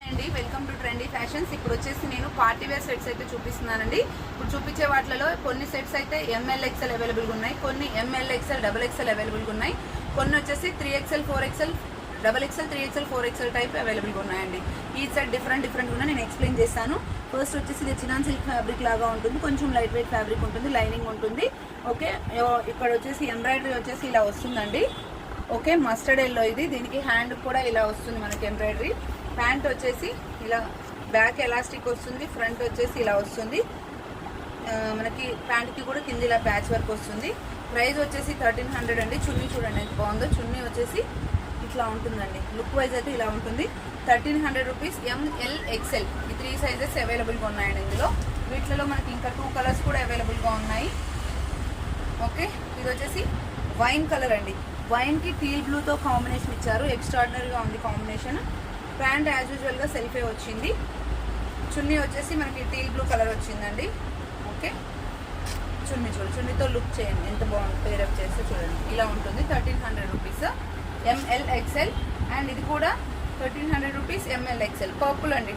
అండి welcome to trendy fashions. ఇప్పుడు వచ్చేసి నేను పార్టీ వేర్ సెట్స్ అయితే చూపిస్తున్నానండి. ఇప్పుడు చూపించే వాటిలో కొన్ని సెట్స్ అయితే ఎంఎల్ ఎక్స్ఎల్ అవైలబుల్గా ఉన్నాయి, కొన్ని ఎంఎల్ ఎక్స్ఎల్ డబుల్ ఎక్స్ఎల్ అవైలబుల్గా ఉన్నాయి, కొన్ని వచ్చేసి 3XL 4XL double XL 3XL 4XL type అవైలబుల్గా ఉన్నాయండి. ఈ సెట్ డిఫరెంట్గా నేను ఎక్స్ప్లెయిన్ చేస్తాను. ఫస్ట్ వచ్చేసి ఇది చినాన్ సిల్క్ ఫ్యాబ్రిక్ లాగా ఉంటుంది, కొంచెం లైట్ వెయిట్ ఫ్యాబ్రిక్ ఉంటుంది, లైనింగ్ ఉంటుంది. ఓకే, ఇక్కడ వచ్చేసి ఎంబ్రాయిడరీ వచ్చేసి ఇలా వస్తుందండి. ఓకే, మస్టర్డ్ ఎల్లో ఇది. దీనికి హ్యాండ్ కూడా ఇలా వస్తుంది మనకి ఎంబ్రాయిడరీ. ప్యాంట్ వచ్చేసి ఇలా బ్యాక్ ఎలాస్టిక్ వస్తుంది, ఫ్రంట్ వచ్చేసి ఇలా వస్తుంది. మనకి ప్యాంట్కి కూడా కింద ఇలా ప్యాచ్ వర్క్ వస్తుంది. ప్రైస్ వచ్చేసి 1300 అండి. చున్నీ చూడండి ఎంత బాగుందో. చున్నీ వచ్చేసి ఇట్లా ఉంటుందండి, లుక్ వైజ్ అయితే ఇలా ఉంటుంది. 1300 రూపీస్. ఎంఎల్ ఎక్స్ఎల్ ఈ 3 సైజెస్ అవైలబుల్గా ఉన్నాయండి. ఇందులో వీటిలో మనకి ఇంకా 2 కలర్స్ కూడా అవైలబుల్గా ఉన్నాయి. ఓకే, ఇది వచ్చేసి వైన్ కలర్ అండి. వైన్కి టీల్ బ్లూతో కాంబినేషన్ ఇచ్చారు, ఎక్స్ట్రాడినరీగా ఉంది కాంబినేషన్. ప్యాంట్ యాజ్ యూజువల్గా సెల్ఫే వచ్చింది. చున్నీ వచ్చేసి మనకి టీల్ బ్లూ కలర్ వచ్చిందండి. ఓకే, చున్నీ చూడండి, చున్నీతో లుక్ చేయండి ఎంత బాగుంది, పేరప్ చేస్తే చూడండి ఇలా ఉంటుంది. 1300 రూపీస్ ఎంఎల్ ఎక్స్ఎల్. అండ్ ఇది కూడా 1300 రూపీస్ ఎంఎల్ ఎక్స్ఎల్. పర్పుల్ అండి,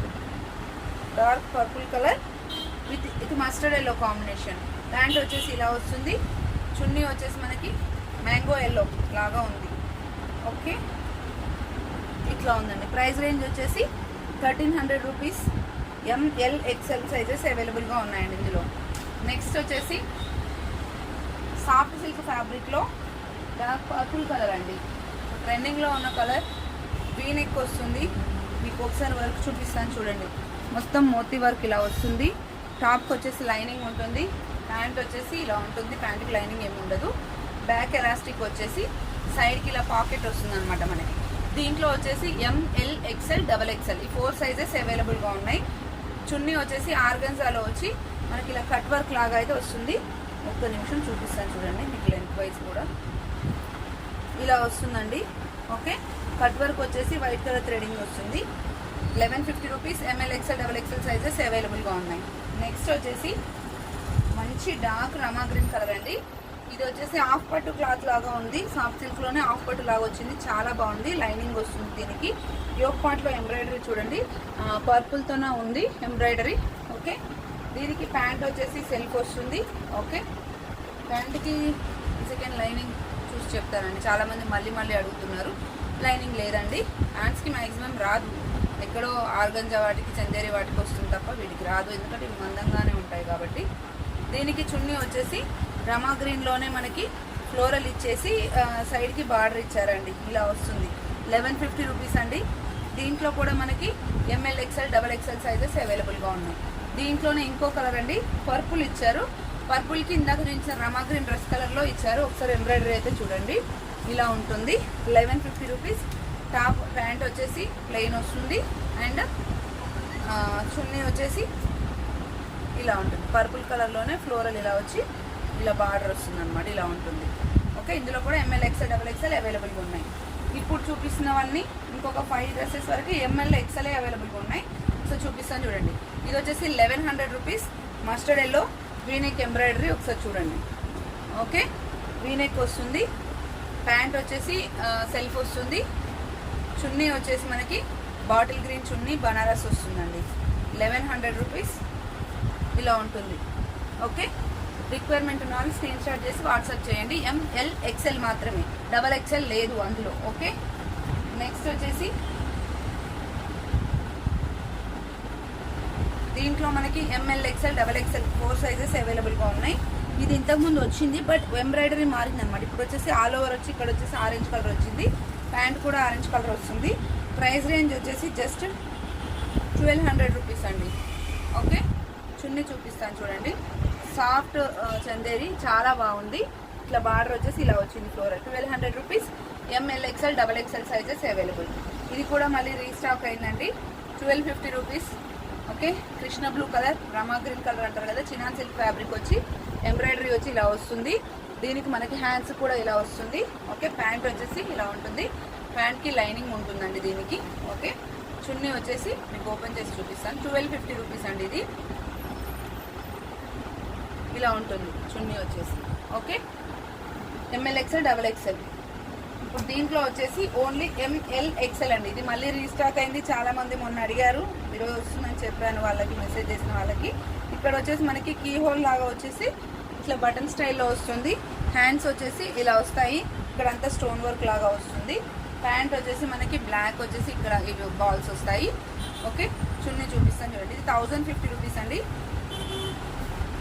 dark purple colour with mustard yellow combination. Pant వచ్చేసి ఇలా వస్తుంది. చున్నీ వచ్చేసి మనకి మ్యాంగో ఎల్లో లాగా ఉంది. ఓకే, ఇట్లా ఉందండి. ప్రైస్ రేంజ్ వచ్చేసి 1300 రూపీస్. ఎంఎల్ ఎక్స్ఎల్ సైజెస్ అవైలబుల్గా ఉన్నాయండి ఇందులో. నెక్స్ట్ వచ్చేసి సాఫ్ట్ సిల్క్ ఫ్యాబ్రిక్లో డార్క్ పర్పుల్ కలర్ అండి, ట్రెండింగ్లో ఉన్న కలర్. వీనెక్ వస్తుంది. మీకు ఒకసారి వర్క్ చూపిస్తాను చూడండి. మొత్తం మోతీ వర్క్ ఇలా వస్తుంది. టాప్కి వచ్చేసి లైనింగ్ ఉంటుంది. ప్యాంట్ వచ్చేసి ఇలా ఉంటుంది, ప్యాంట్కి లైనింగ్ ఏమి ఉండదు. బ్యాక్ ఎలాస్టిక్ వచ్చేసి సైడ్కి ఇలా పాకెట్ వస్తుంది అనమాట మనకి. దీంట్లో వచ్చేసి ఎంఎల్ ఎక్స్ఎల్ డబల్ ఎక్స్ఎల్ ఈ 4 సైజెస్ అవైలబుల్గా ఉన్నాయి. చున్నీ వచ్చేసి ఆర్గన్జాలో వచ్చి మనకి ఇలా కట్ వర్క్ లాగా అయితే వస్తుంది. ఒక్క నిమిషం చూపిస్తాను చూడండి. మీకు లెంత్ వైజ్ కూడా ఇలా వస్తుందండి. ఓకే, కట్ వర్క్ వచ్చేసి వైట్ కలర్ థ్రెడింగ్ వస్తుంది. 1150 rupees. M L XL double XL sizes అవైలబుల్గా ఉన్నాయి. నెక్స్ట్ వచ్చేసి మంచి డార్క్ రమా గ్రీన్ కలర్ అండి. ఇది వచ్చేసి హాఫ్ పట్టు క్లాత్ లాగా ఉంది, సాఫ్ట్ సిల్క్లోనే హాఫ్ పట్టు లాగా వచ్చింది, చాలా బాగుంది. లైనింగ్ వస్తుంది దీనికి. యోక్ పార్ట్లో ఎంబ్రాయిడరీ చూడండి, పర్పుల్తోనే ఉంది ఎంబ్రాయిడరీ. ఓకే, దీనికి ప్యాంట్ వచ్చేసి సెల్ఫ్ వస్తుంది. ఓకే, ప్యాంట్కి సెకండ్ లైనింగ్ చూసి చెప్తానండి, చాలామంది మళ్ళీ అడుగుతున్నారు. లైనింగ్ లేదండి. హ్యాండ్స్కి మ్యాక్సిమం రాదు, ఎక్కడో ఆర్గంజా వాటికి చందేరి వాటికి వస్తుంది తప్ప వీటికి రాదు, ఎందుకంటే ఇవి మందంగానే ఉంటాయి కాబట్టి. దీనికి చున్నీ వచ్చేసి రమా గ్రీన్లోనే మనకి ఫ్లోరల్ ఇచ్చేసి సైడ్కి బార్డర్ ఇచ్చారండి, ఇలా వస్తుంది. 1150 రూపీస్ అండి. దీంట్లో కూడా మనకి ML XL double XL sizes అవైలబుల్గా ఉన్నాయి. దీంట్లోనే ఇంకో కలర్ అండి, పర్పుల్ ఇచ్చారు. పర్పుల్కి ఇందాక చూపించిన రమా గ్రీన్ డ్రెస్ కలర్లో ఇచ్చారు. ఒకసారి ఎంబ్రాయిడరీ అయితే చూడండి ఇలా ఉంటుంది. 1150 రూపీస్. టాప్ ప్యాంట్ వచ్చేసి ప్లెయిన్ వస్తుంది. అండ్ చున్నీ వచ్చేసి ఇలా ఉంటుంది, పర్పుల్ కలర్లోనే ఫ్లోరల్ ఇలా వచ్చి ఇలా బార్డర్ వస్తుంది అనమాట, ఇలా ఉంటుంది. ఓకే, ఇందులో కూడా ఎంఎల్ ఎక్స్ఎల్ డబల్ ఎక్స్ఎల్ అవైలబుల్గా ఉన్నాయి. ఇప్పుడు చూపిస్తున్నవన్నీ ఇంకొక 5 డ్రెస్సెస్ వరకు ఎంఎల్ ఎక్స్ఎల్ఏ అవైలబుల్గా ఉన్నాయి. సో చూపిస్తాను చూడండి. ఇది వచ్చేసి 1100 rupees. Mustard yellow V-neck embroidery ఒకసారి చూడండి. ఓకే, వీనెక్ వస్తుంది. ప్యాంట్ వచ్చేసి సెల్ఫ్ వస్తుంది. చున్నీ వచ్చేసి మనకి బాటిల్ గ్రీన్ చున్నీ బనారస్ వస్తుందండి. 1100 రూపీస్ ఇలా ఉంటుంది. ఓకే, రిక్వైర్మెంట్ ఉన్న వాళ్ళు స్క్రీన్ షాట్ చేసి వాట్సాప్ చేయండి. ఎంఎల్ ఎక్స్ఎల్ మాత్రమే, డబల్ ఎక్స్ఎల్ లేదు అందులో. ఓకే, నెక్స్ట్ వచ్చేసి దీంట్లో మనకి ML XL double XL 4 sizes అవైలబుల్గా ఉన్నాయి. ఇది ఇంతకుముందు వచ్చింది, బట్ ఎంబ్రాయిడరీ మారింది అనమాట. ఇప్పుడు వచ్చేసి ఆల్ ఓవర్ వచ్చి ఇక్కడ వచ్చేసి ఆరెంజ్ కలర్ వచ్చింది. ప్యాంట్ కూడా ఆరెంజ్ కలర్ వస్తుంది. ప్రైస్ రేంజ్ వచ్చేసి జస్ట్ 1200 రూపీస్ అండి. ఓకే, చున్నీ చూపిస్తాను చూడండి. సాఫ్ట్ చందేరి చాలా బాగుంది. ఇట్లా బార్డర్ వచ్చేసి ఇలా వచ్చింది floral. 1200 rupees. M L XL double XL sizes available. ఇది కూడా మళ్ళీ రీస్టాక్ అయిందండి. 1250 rupees. Okay, Krishna blue colour, Rama green colour అంటారు కదా, చినాన్ సిల్క్ ఫ్యాబ్రిక్ వచ్చి ఎంబ్రాయిడరీ వచ్చి ఇలా వస్తుంది. దీనికి మనకి హ్యాండ్స్ కూడా ఇలా వస్తుంది. ఓకే, ప్యాంట్ వచ్చేసి ఇలా ఉంటుంది. ప్యాంట్కి లైనింగ్ ఉంటుందండి దీనికి. ఓకే, చున్నీ వచ్చేసి మీకు ఓపెన్ చేసి చూపిస్తాను. 1250 రూపీస్ అండి. ఇది ఇలా ఉంటుంది చున్నీ వచ్చేసి. Okay, ML XL double XL ఇప్పుడు దీంట్లో వచ్చేసి ఓన్లీ ఎంఎల్ ఎక్సెల్ అండి. ఇది మళ్ళీ రీస్టాక్ అయింది, చాలా మంది మొన్న అడిగారు, ఈరోజు వస్తుందని చెప్పాను వాళ్ళకి, మెసేజ్ చేసిన వాళ్ళకి. ఇక్కడ వచ్చేసి మనకి కీ హోల్ లాగా వచ్చేసి ఇట్లా బటన్ స్టైల్లో వస్తుంది. హ్యాండ్స్ వచ్చేసి ఇలా వస్తాయి, ఇక్కడ అంతా స్టోన్ వర్క్ లాగా వస్తుంది. ప్యాంట్ వచ్చేసి మనకి బ్లాక్ వచ్చేసి ఇక్కడ ఇవి బాల్స్ వస్తాయి. ఓకే, చున్నీ చూపిస్తాను చూడండి. ఇది 1050 రూపీస్ అండి.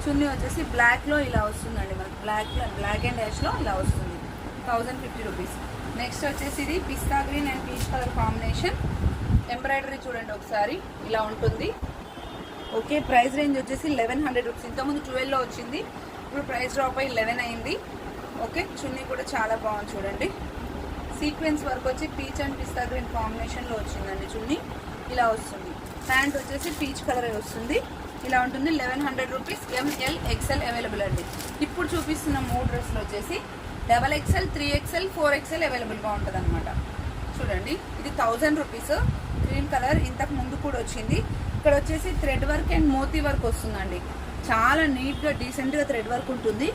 చున్నీ వచ్చేసి బ్లాక్లో ఇలా వస్తుందండి, మనకి బ్లాక్ అండ్ యాష్లో ఇలా వస్తుంది, 1050 రూపీస్. నెక్స్ట్ వచ్చేసి ఇది పిస్తా green and peach colour combination. Embroidery చూడండి ఒకసారి, ఇలా ఉంటుంది. ఓకే, ప్రైస్ రేంజ్ వచ్చేసి 1100 రూపీస్. ఇంతకుముందు 12లో వచ్చింది, ఇప్పుడు ప్రైస్ డ్రాప్ అయ్యి 11 అయింది. ఓకే, చున్నీ కూడా చాలా బాగుంది చూడండి. సీక్వెన్స్ వర్క్ వచ్చి పీచ్ అండ్ పిస్తా గ్రీన్ కాంబినేషన్లో వచ్చిందండి చున్నీ, ఇలా వస్తుంది. ప్యాంట్ వచ్చేసి పీచ్ కలర్ వస్తుంది, ఇలా ఉంటుంది. 1100 రూపీస్. ఎంఎల్ ఎక్సెల్ అవైలబుల్ అండి. ఇప్పుడు చూపిస్తున్న 3 డ్రెస్సులు వచ్చేసి XXL, 3XL, 4XL అవైలబుల్గా ఉంటుంది అనమాట. చూడండి, ఇది 1000 రూపీస్. గ్రీన్ కలర్ ఇంతకు ముందు కూడా వచ్చింది. ఇక్కడ వచ్చేసి థ్రెడ్ వర్క్ అండ్ మోతీ వర్క్ వస్తుందండి, చాలా నీట్గా డీసెంట్గా థ్రెడ్ వర్క్ ఉంటుంది.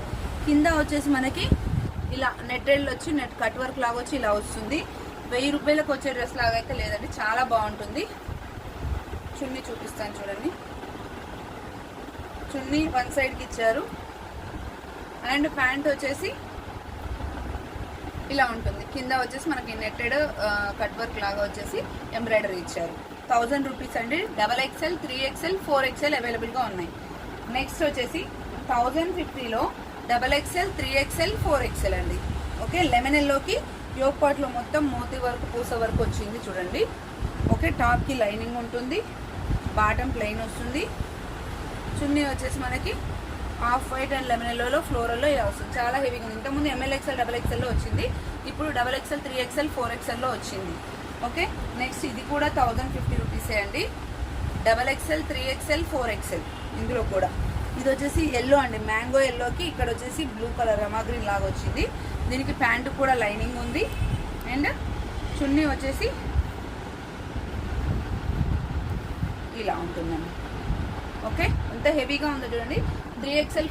కింద వచ్చేసి మనకి ఇలా నెట్టెడ్లు వచ్చి నెట్ కట్ వర్క్ లాగా వచ్చి ఇలా వస్తుంది. 1000 రూపాయలకు వచ్చే డ్రెస్ లాగా అయితే లేదండి, చాలా బాగుంటుంది. చున్నీ చూపిస్తాను చూడండి. చున్నీ వన్ సైడ్కి ఇచ్చారు అండ్ ప్యాంట్ వచ్చేసి ఇలా ఉంటుంది. కింద వచ్చేసి మనకి నెట్టెడ్ కట్ వర్క్ లాగా వచ్చేసి ఎంబ్రాయిడరీ ఇచ్చారు. 1000 రూపీస్ అండి. XXL, 3XL, 4XL అవైలబుల్గా ఉన్నాయి. నెక్స్ట్ వచ్చేసి 1050లో XXL, 3XL, 4XL అండి. ఓకే, లెమన్ ఎల్లోకి యోగ్ పార్ట్లో మొత్తం మోతీ వర్క్ పూస వర్క్ వచ్చింది చూడండి. ఓకే, టాప్కి లైనింగ్ ఉంటుంది, బాటమ్ ప్లెయిన్ వస్తుంది. చున్నీ వచ్చేసి మనకి హాఫ్ వైట్ అండ్ లెమన్ ఎల్లోలో ఫ్లోరల్లో ఇలా వస్తుంది, చాలా హెవీగా ఉంది. ఇంతకుముందు MLXL, XXLలో వచ్చింది, ఇప్పుడు XXL, 3XL, 4XLలో వచ్చింది. ఓకే, నెక్స్ట్ ఇది కూడా 1050 రూపీసే అండి. XXL, 3XL, 4XL ఇందులో కూడా. ఇది వచ్చేసి ఎల్లో అండి, మ్యాంగో ఎల్లోకి ఇక్కడ వచ్చేసి బ్లూ కలర్ రమా గ్రీన్ లాగా వచ్చింది. దీనికి ప్యాంటు కూడా లైనింగ్ ఉంది అండ్ చున్నీ వచ్చేసి ఇలా ఉంటుందండి. ఓకే, అంత హెవీగా ఉంది చూడండి. XXL,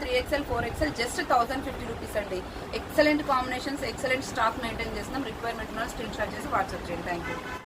3XL, 4XL just 1050 rupees అండి. Excellent combinations, excellent stock maintain చేస్తున్నాం. రిక్వైర్మెంట్ ఉన్న స్క్రీన్ షాట్ చేసి వాట్సాప్ చేయండి. Thank you.